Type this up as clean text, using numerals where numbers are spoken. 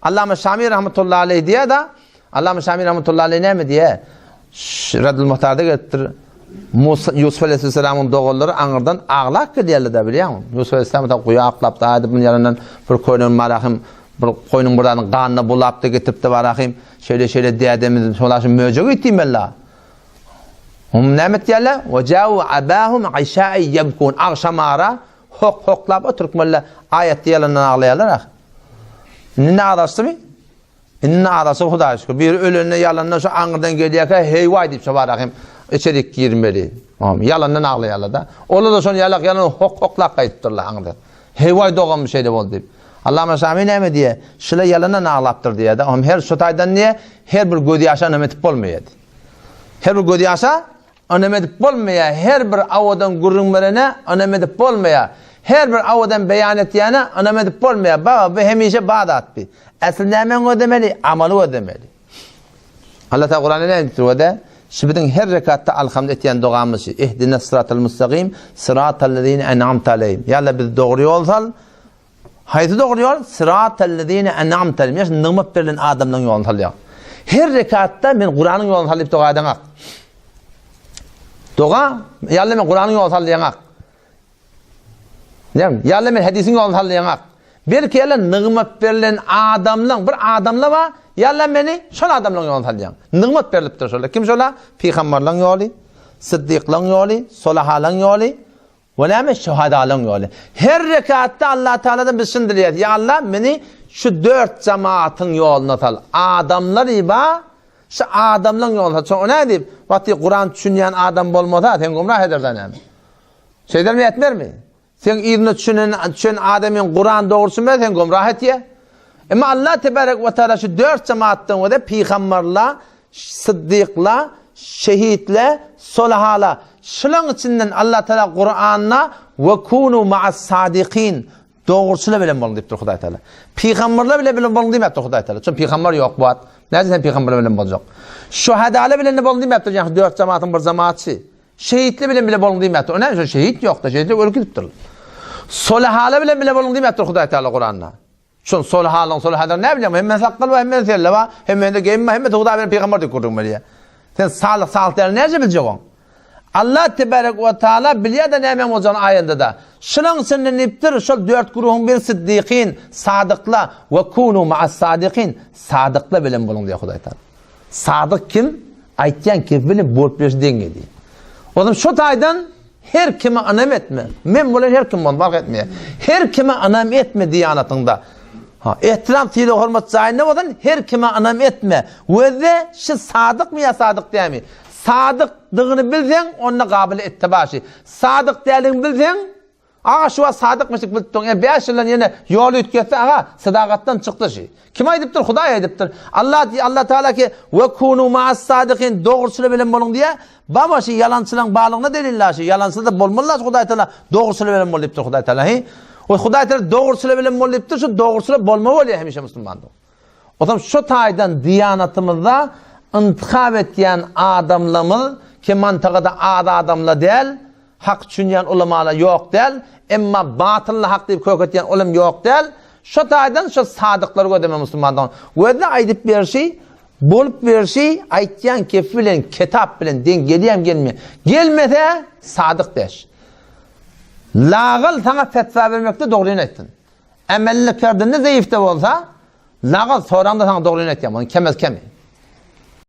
Allame Şamî rahmetullahi aleyh diye da Allame Şamî rahmetullahi aleyh ne mi diye Raddul Muhtar'da getir Yusuf Aleyhisselam'ın doğulları anırdan ağlak gidiyorlar da biliyor musun? Yusuf Aleyhisselam da kuyu aklaptı. Hadi bunun yanından bir koyunun marahim, bir koyunun buradan kanını bulaptı getirip de marahim. Şöyle diyedemizin solaşın möcek ettiğim Allah. Ne mi diyorlar? وَجَاوُ عَبَاهُمْ عِشَاءِ يَبْكُونَ Akşamara hoklap oturup böyle ayet diyelerden ağlayalar. Ne ağlarsın mı? Ne ağlarsın Huda şükür. Bir ölünün yalanından şu anırdan geliyor ki heyvay deyip marahim. İçerik girmeli. Yalandan ağlayarlar da. Ola da sonra yalan hoklap kayıttırlar anırdan. Heyvay doğan bir şey de oldu deyip. Allame Şamî ne mi diye? Şöyle yalandan ağlaptır diye de. Her sotaydan niye? Her bir gödyaşa önemetip olmayaydı. Her bir gödyaşa önemetip olmaya. Her bir avadan gurrunlarına önemetip olmaya. Her bir avadan beyan etiyene önemetip olmaya. Baba bu hemişe bağdat bir. Aslında hemen ödemeli, amalı ödemeli. Allah Teala Kur'an'ı ne diyor da? Şibidin her rekatta alhamd etiyen duamız. İhdine sıratal müstakim, sıratallezine en'amte aleyhim. Ya Allah biz doğru yol sal. Haydi doğru yol, sıratallezine en'amte aleyhim. Yani nığmet verilen adamdan yolunu salıyor. Her rekatta ben Kur'an'ın yolunu salıp dua edenek. Dua, ya Allah ben Kur'an'ın yolunu sallayanak. Ya Allah ben hadisin yolunu sallayanak. Bir kere nığmet verilen adamdan, bir adamla var. Yalla beni şol adamların yolunu salyan. Nığmet verilipdir şöyle. Kim şola? Peygamberlerin yolu, sıddıkların yolu, solihaların yolu, ve neme şuhadaların yolu. Her rekatta Allah Teala'dan biz şindiriyor. Ya Allah beni şu 4 cemaatin yoluna sal. Adamlar iba, şu adamların yoluna sal. O ne deyip? Vakti Kur'an düşünen adam olmasa sen gumrah edersen yani. Şey der mi etmer mi? Sen iğrini düşünen adamın Kur'an doğrusu mu sen gumrah et ye? Ama Allah Tebarek ve Teala şu 4 cemaattan ve de peygamberla, sıddıkla, şehitle, solihala. Şunun içinden Allah Teala Kur'an'la ve kunu ma'as sadikin doğrusuyla bilen bulun deyiptir Huday Teala. Peygamberle bile bilen bulun deyiptir Huday Teala. Çünkü peygamber yok bu ad. Nereden peygamberle bilen bulacak? Şuhadale bilen bulun deyiptir. Yani 4 cemaatin bir cemaatçı. Şehitle bile bulun deyiptir. O ne? Şehit yok da şehitlik ölü gidiptir. Solihala bile bulun deyiptir Huday Teala Kur'an'la. Şun solihalar ne bileyim hemen sakkal ve hemen selle var hemen de geyme hemen de Huda benim peygamber de kurdum böyle. Sen sağlık nerece bileceksin? Allah Tebarek ve Teala biliyor da ne hemen olacağın ayında da. Şunun senin iptir şu 4 grubun bir sıddıkîn, sadıkla ve kunu ma'as sadikin. Sadıkla bilen bulun diyor Huda Teala. Sadık kim? Aytyan kim bilen bulup bir denge diyor. O zaman şu taydan her kime anam etme. Men bunu her kim bunu fark etmeye. Her kime anam etme diyanatında. İhtiram tili hürmet zayine olan her kime anam etme. Ve de şu sadık mı ya sadık değil mi? Sadıklığını bilsen onunla kabili ittibaşı. Sadık değilini bilsen ağa şu sadıkmışlık bildin. Yani 5 yıldan yine yolu ütketse ağa sadakattan çıktı şey. Kim aydıptır? Huday aydıptır. Allah Teala ki ve kunu ma'as sadikin doğrusunu bilen bulun diye baba şey yalancılığın bağlığına deliller şey. Yalancılığı da bulmalılar Huday Teala doğrusunu bilen bulun deyiptir Huday Teala. O Huday Teala doğrusunu bilen bulun deyiptir. Şu doğrusunu bulma oluyor hemişe Müslümanda. O zaman şu taydan diyanatımızda intikab ettiyen adamlamız ki mantıkada adamla değil, hak düşünen ulamalar yok değil, ama batılla hak deyip köketiyen ulam yok değil. Şu taydan şu sadıkları ödeme Müslümandan. Ve de aydıp bir şey, bulup bir şey, aytyan kefilen, kitap bilen, den geliyem gelmiyor. Gelmese sadık deş. Lağıl sana fetva vermekte doğruyunu ettin. Emellik verdin ne zayıfta olsa, lağıl sonranda sana doğruyunu et. Kemez kemi.